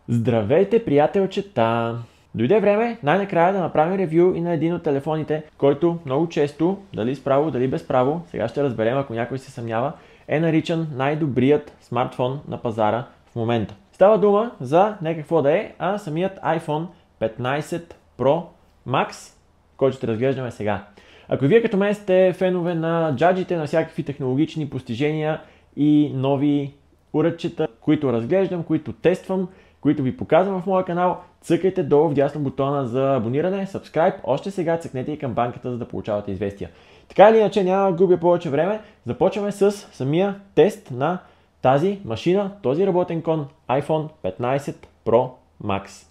Здравейте, приятелчета! Дойде време най-накрая да направим ревю и на един от телефоните, който много често, дали с право, дали без право, сега ще разберем, ако някой се съмнява, е наричан най-добрият смартфон на пазара в момента. Става дума за не какво да е, а самият iPhone 15 Pro Max, който ще разглеждаме сега. Ако вие като мен сте фенове на джаджите, на всякакви технологични постижения и нови уредчета, които разглеждам, които тествам, които ви показвам в моя канал, цъкайте долу в дясно бутона за абониране, subscribe, още сега цъкнете и камбанката, за да получавате известия. Така или иначе, няма да губя повече време, започваме с самия тест на тази машина, този работен кон iPhone 15 Pro Max.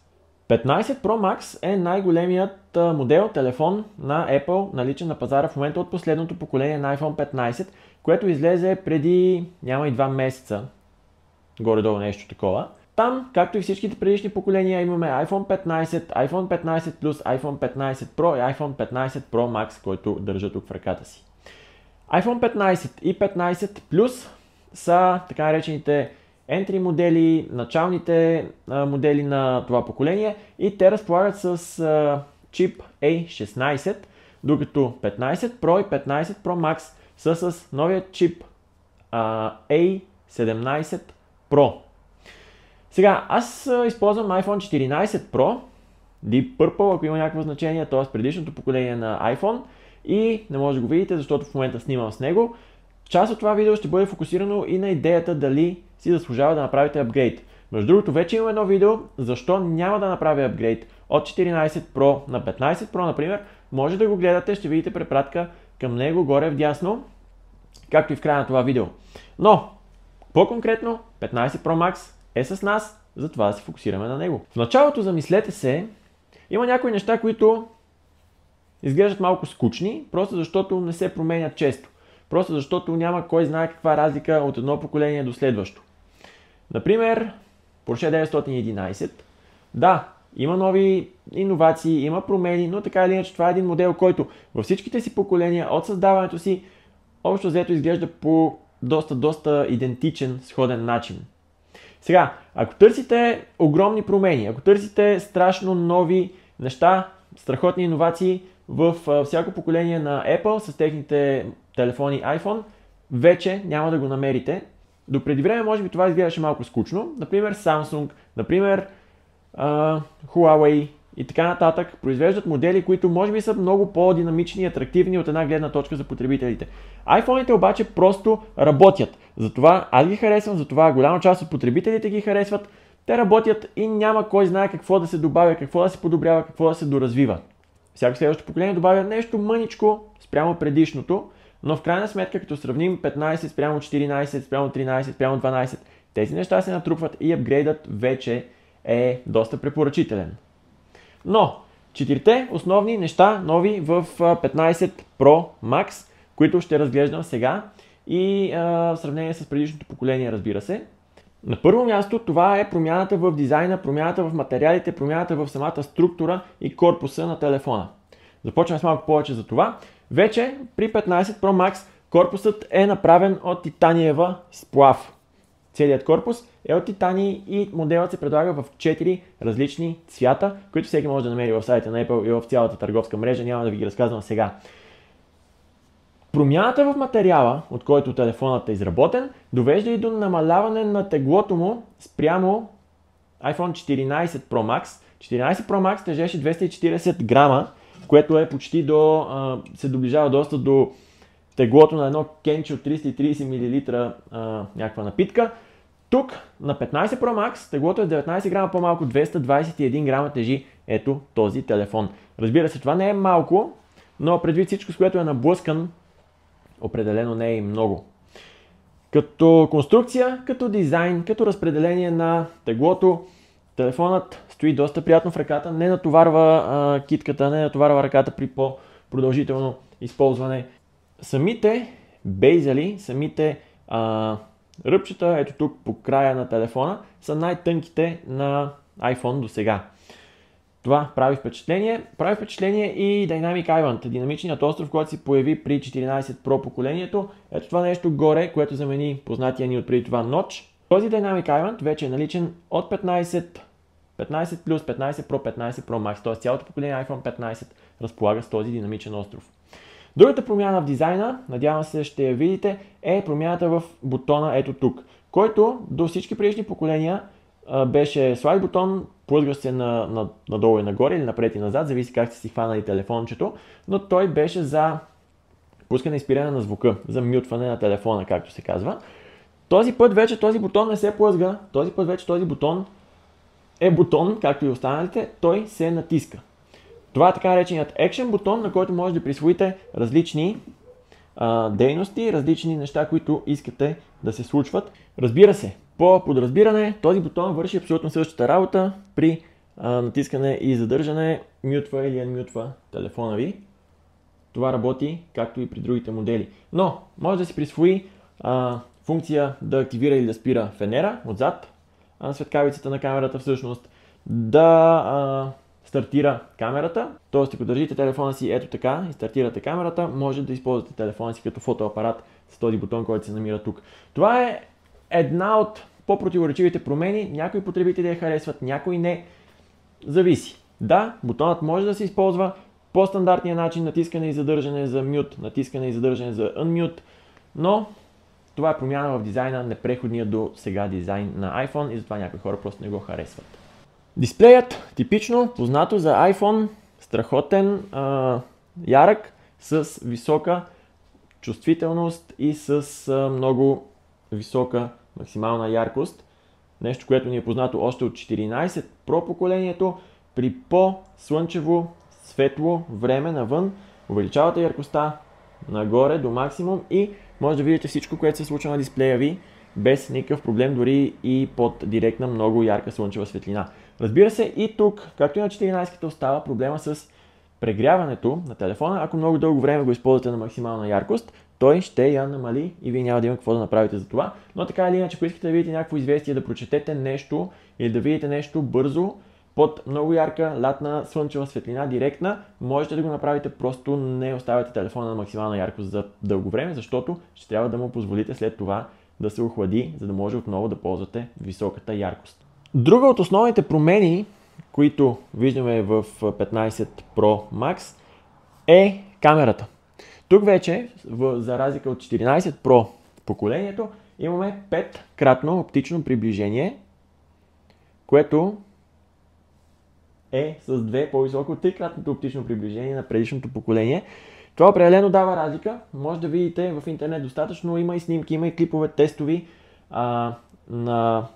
15 Pro Max е най-големият модел телефон на Apple, наличен на пазара в момента от последното поколение на iPhone 15, което излезе преди няма и 2 месеца, горе-долу нещо такова. Там, както и всичките предишни поколения, имаме iPhone 15, iPhone 15 Plus, iPhone 15 Pro и iPhone 15 Pro Max, който държа тук в ръката си. iPhone 15 и 15 Plus са така наречените entry модели, началните модели на това поколение и те разполагат с чип A16, докато 15 Pro и 15 Pro Max са с новия чип A17 Pro. Сега, аз използвам iPhone 14 Pro, Deep Purple, ако има някакво значение, т.е. предишното поколение на iPhone, и не може да го видите, защото в момента снимам с него. Част от това видео ще бъде фокусирано и на идеята дали си заслужава да направите апгрейд. Между другото, вече има едно видео, защо няма да направя апгрейд от 14 Pro на 15 Pro, например. Може да го гледате, ще видите препратка към него горе вдясно, както и в края на това видео. Но, по-конкретно, 15 Pro Max е с нас, затова да се фокусираме на него. В началото, замислете се, има някои неща, които изглеждат малко скучни, просто защото не се променят често. Просто защото няма кой знае каква разлика от едно поколение до следващо. Например, Porsche 911. Да, има нови иновации, има промени, но така или иначе това е един модел, който във всичките си поколения от създаването си общо взето изглежда по доста идентичен, сходен начин. Сега, ако търсите огромни промени, ако търсите страшно нови неща, страхотни иновации в всяко поколение на Apple с техните телефони iPhone, вече няма да го намерите. До преди време може би това изглеждаше малко скучно. Например Samsung, например Huawei и така нататък произвеждат модели, които може би са много по-динамични и атрактивни от една гледна точка за потребителите. iPhone-ите обаче просто работят. Затова аз ги харесвам, затова голяма част от потребителите ги харесват. Те работят и няма кой знае какво да се добавя, какво да се подобрява, какво да се доразвива. Всяко следващо поколение добавя нещо мъничко спрямо предишното, но в крайна сметка, като сравним 15 спрямо 14, спрямо 13, спрямо 12, тези неща се натрупват и апгрейдът вече е доста препоръчителен. Но, четирите основни неща нови в 15 Pro Max, които ще разглеждам сега и в сравнение с предишното поколение, разбира се. На първо място това е промяната в дизайна, промяната в материалите, промяната в самата структура и корпуса на телефона. Започваме с малко повече за това. Вече при 15 Pro Max корпусът е направен от титаниева сплав. Целият корпус е от титани и моделът се предлага в 4 различни цвята, които всеки може да намери в сайта на Apple и в цялата търговска мрежа. Няма да ви ги разказвам сега. Промяната в материала, от който телефонът е изработен, довежда и до намаляване на теглото му спрямо iPhone 14 Pro Max. 14 Pro Max тежеше 240 грама, което е почти се доближава доста до теглото на едно кенче от 330 мл някаква напитка. Тук на 15 Pro Max теглото е 19 грама по-малко, 221 грама тежи ето този телефон. Разбира се, това не е малко, но предвид всичко, с което е наблъскан, определено не е и много. Като конструкция, като дизайн, като разпределение на теглото, телефонът стои доста приятно в ръката, не натоварва китката, не натоварва ръката при по-продължително използване. Самите бейзали, самите ръбчета, ето тук по края на телефона, са най-тънките на iPhone до сега. Това прави впечатление. Прави впечатление и Dynamic Island, динамичният остров, който се появи при 14 Pro поколението. Ето това нещо горе, което замени познатия ни от преди това Notch. Този Dynamic Island вече е наличен от 15 15 Plus, 15 Pro, 15 Pro Max, т.е. цялото поколение iPhone 15 разполага с този динамичен остров. Другата промяна в дизайна, надявам се ще я видите, е промяната в бутона ето тук, който до всички предишни поколения беше слайд бутон, плъзгаш се надолу и нагоре или напред и назад, зависи как сте си хванали телефончето, но той беше за пускане и спиране на звука, за мютване на телефона, както се казва. Този път вече този бутон не се плъзга, този път вече този бутон е бутон, както и останалите, той се натиска. Това е така нареченият Action бутон, на който може да присвоите различни дейности, различни неща, които искате да се случват. Разбира се, по подразбиране, този бутон върши абсолютно същата работа при натискане и задържане, мютва или unmutва телефона ви. Това работи както и при другите модели. Но може да се присвои функция да активира или да спира фенера отзад, светкавицата на камерата всъщност, да стартира камерата, т.е. ако държите телефона си ето така и стартирате камерата, може да използвате телефона си като фотоапарат с този бутон, който се намира тук. Това е една от по-противоречивите промени, някои потребители я харесват, някои не, зависи. Да, бутонът може да се използва по стандартния начин, натискане и задържане за мют, натискане и задържане за unmute, но това е промяна в дизайна, непреходния до сега дизайн на iPhone и затова някои хора просто не го харесват. Дисплеят, типично, познато за iPhone, страхотен, ярък, с висока чувствителност и с много висока максимална яркост. Нещо, което ни е познато още от 14 Pro поколението. При по-слънчево, светло време навън, увеличавате яркостта нагоре до максимум и може да видите всичко, което се случва на дисплея ви без никакъв проблем, дори и под директна много ярка слънчева светлина. Разбира се, и тук, както и на 14-ката, остава проблема с прегряването на телефона. Ако много дълго време го използвате на максимална яркост, той ще я намали и вие няма да има какво да направите за това. Но така или иначе, ако искате да видите някакво известие, да прочетете нещо или да видите нещо бързо, под много ярка лятна слънчева светлина, директна, можете да го направите, просто не оставяте телефона на максимална яркост за дълго време, защото ще трябва да му позволите след това да се охлади, за да може отново да ползвате високата яркост. Друга от основните промени, които виждаме в 15 Pro Max, е камерата. Тук вече, за разлика от 14 Pro поколението, имаме 5-кратно оптично приближение, което е с 2 по-високо от 3-кратното оптично приближение на предишното поколение. Това определено дава разлика. Може да видите в интернет достатъчно, има и снимки, има и клипове тестови на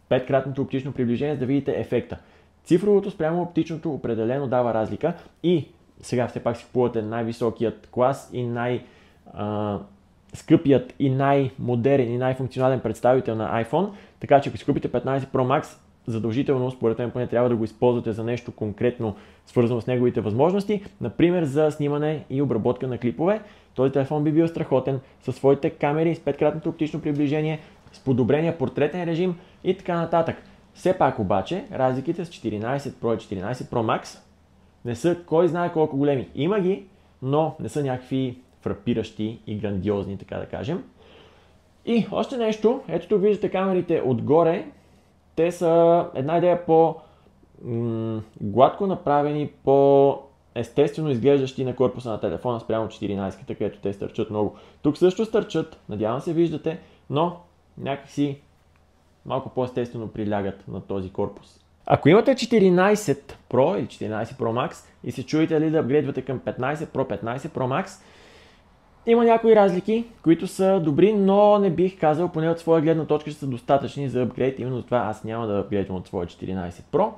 5-кратното оптично приближение, за да видите ефекта. Цифровото спрямо оптичното определено дава разлика и сега все пак си купувате най-високият клас и най-скъпият и най-модерен и най-функционален представител на iPhone, така че ако си купите 15 Pro Max, задължително, според мен поне трябва да го използвате за нещо конкретно свързано с неговите възможности, например за снимане и обработка на клипове. Този телефон би бил страхотен със своите камери с 5-кратното оптично приближение, с подобрения портретен режим и така нататък. Все пак обаче, разликите с 14 Pro и 14 Pro Max не са кой знае колко големи. Има ги, но не са някакви фрапиращи и грандиозни, така да кажем. И още нещо, ето тук виждате камерите отгоре. Те са една идея по-гладко направени, по-естествено изглеждащи на корпуса на телефона спрямо 14-ката, където те стърчат много. Тук също стърчат, надявам се виждате, но някакси малко по-естествено прилягат на този корпус. Ако имате 14 Pro или 14 Pro Max и се чуете ли да апгрейдвате към 15 Pro, 15 Pro Max, има някои разлики, които са добри, но не бих казал, поне от своя гледна точка, че са достатъчни за апгрейд. Именно затова аз няма да апгрейдвам от своя 14 Pro.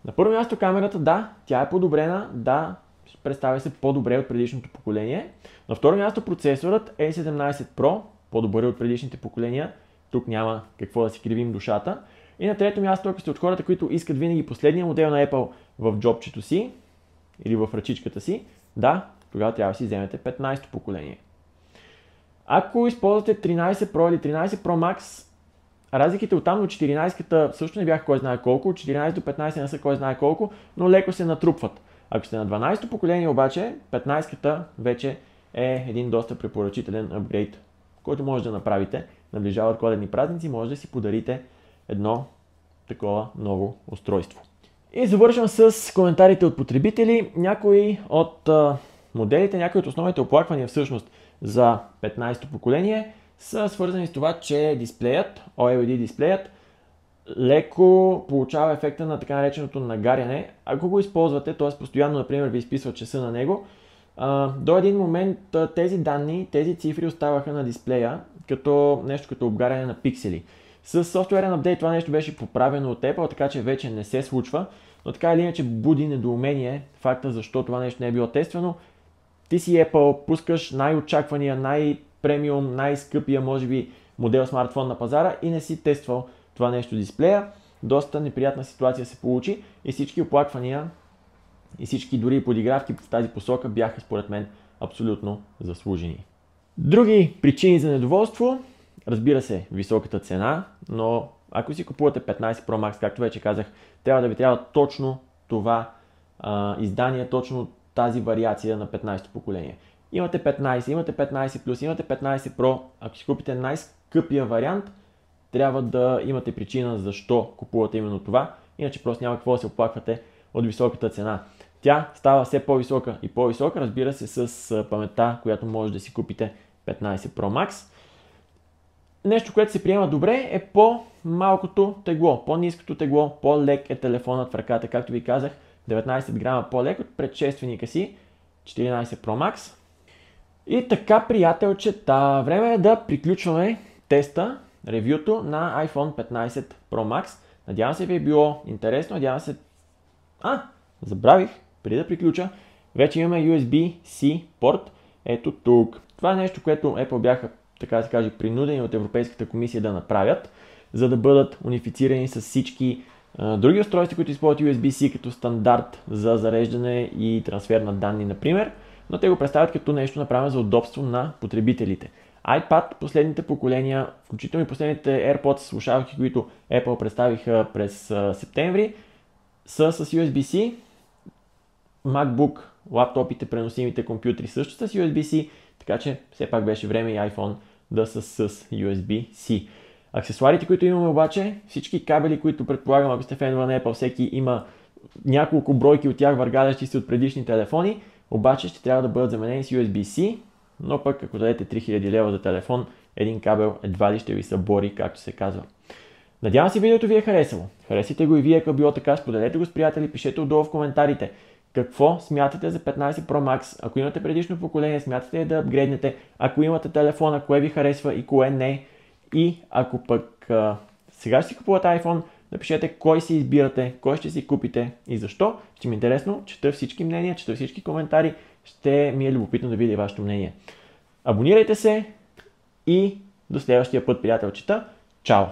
На първо място камерата, да, тя е подобрена, да, представя се по-добре от предишното поколение. На второ място процесорът A17 Pro, по-добър от предишните поколения. Тук няма какво да си кривим душата. И на трето място, ако сте от хората, които искат винаги последния модел на Apple в джобчето си или в ръчичката си, да, тогава трябва да си вземете 15-то поколение. Ако използвате 13 Pro или 13 Pro Max, разликите оттам до 14-ката също не бяха кой знае колко, от 14 до 15 не са кой знае колко, но леко се натрупват. Ако сте на 12-то поколение обаче, 15-ката вече е един доста препоръчителен апгрейд, който може да направите. Наближават коледни празници, може да си подарите едно такова ново устройство. И завършвам с коментарите от потребители. Някои от моделите, някои от основните оплаквания всъщност за 15-то поколение са свързани с това, че дисплеят, OLED дисплеят, леко получава ефекта на така нареченото нагаряне. Ако го използвате, т.е. постоянно, например, ви изписва часа на него, до един момент тези данни, тези цифри оставаха на дисплея като нещо като обгаряне на пиксели. С софтуерен апдейт това нещо беше поправено от Apple, така че вече не се случва, но така или иначе буди недоумение факта защо това нещо не е било тествано. Ти си Apple, пускаш най-очаквания, най-премиум, най-скъпия може би модел смартфон на пазара и не си тествал това нещо дисплея. Доста неприятна ситуация се получи и всички оплаквания и всички дори подигравки в тази посока бяха според мен абсолютно заслужени. Други причини за недоволство, разбира се, високата цена, но ако си купувате 15 Pro Max, както вече казах, трябва да ви трябва точно това издание, точно тази вариация на 15-то поколение. Имате 15, имате 15+, имате 15 Pro, ако си купите най-скъпия вариант, трябва да имате причина защо купувате именно това, иначе просто няма какво да се оплаквате от високата цена. Тя става все по-висока и по-висока, разбира се, с паметта, която може да си купите 15 Pro Max. Нещо, което се приема добре е по-малкото тегло, по-ниското тегло, по-лек е телефонът в ръката, както ви казах, 19 грама по-лек от предшественика си 14 Pro Max. И така, приятелчета, време е да приключваме теста, ревюто на iPhone 15 Pro Max. Надявам се ви е било интересно, надявам се... Забравих, преди да приключа, вече имаме USB-C порт, ето тук. Това е нещо, което Apple бяха, така да се каже, принудени от Европейската комисия да направят, за да бъдат унифицирани с всички други устройства, които използват USB-C като стандарт за зареждане и трансфер на данни, например, но те го представят като нещо направено за удобство на потребителите. iPad, последните поколения, включително и последните AirPods слушалки, които Apple представиха през септември, са с USB-C. MacBook, лаптопите, преносимите компютри също с USB-C, така че все пак беше време и iPhone да са с USB-C. Аксесуарите, които имаме обаче, всички кабели, които предполагам, ако сте фенове на Apple, всеки има няколко бройки от тях, въргалящи се от предишни телефони, обаче ще трябва да бъдат заменени с USB-C, но пък ако дадете 3000 лева за телефон, един кабел едва ли ще ви събори, както се казва. Надявам се видеото ви е харесало. Харесайте го и вие, ако било така, споделете го с приятели, пишете отдолу в коментарите. Какво смятате за 15 Pro Max? Ако имате предишно поколение, смятате ли да апгрейднете? Ако имате телефона, кое ви харесва и кое не? И ако пък сега ще си купувате iPhone, напишете кой си избирате, кой ще си купите и защо. Ще ми е интересно, чета всички мнения, чета всички коментари. Ще ми е любопитно да видя вашето мнение. Абонирайте се и до следващия път, приятелчета. Чао!